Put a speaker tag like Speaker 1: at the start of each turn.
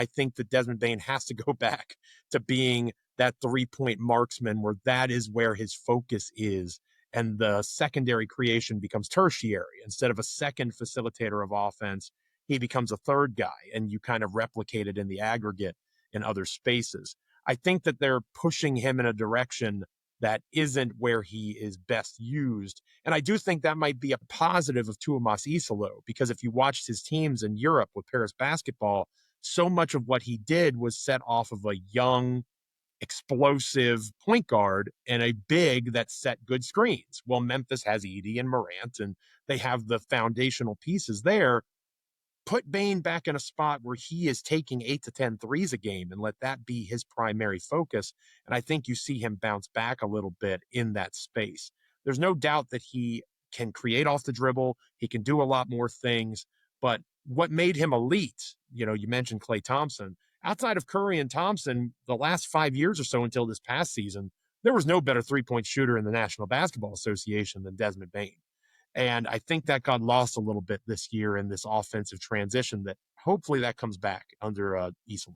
Speaker 1: I think that Desmond Bane has to go back to being that 3-point marksman where that is where his focus is. And the secondary creation becomes tertiary. Instead of a second facilitator of offense, he becomes a third guy, and you kind of replicate it in the aggregate in other spaces. I think that they're pushing him in a direction that isn't where he is best used. And I do think that might be a positive of Tuomas Isalo, because if you watched his teams in Europe with Paris basketball, so much of what he did was set off of a young, explosive point guard and a big that set good screens. Well, Memphis has Edie and Morant, and they have the foundational pieces there. Put Bane back in a spot where he is taking 8 to 10 threes a game and let that be his primary focus. And I think you see him bounce back a little bit in that space. There's no doubt that he can create off the dribble. He can do a lot more things. But what made him elite, you mentioned Klay Thompson. Outside of Curry and Thompson, the last 5 years or so until this past season, there was no better 3-point shooter in the National Basketball Association than Desmond Bane. And I think that got lost a little bit this year in this offensive transition that hopefully that comes back under Eason.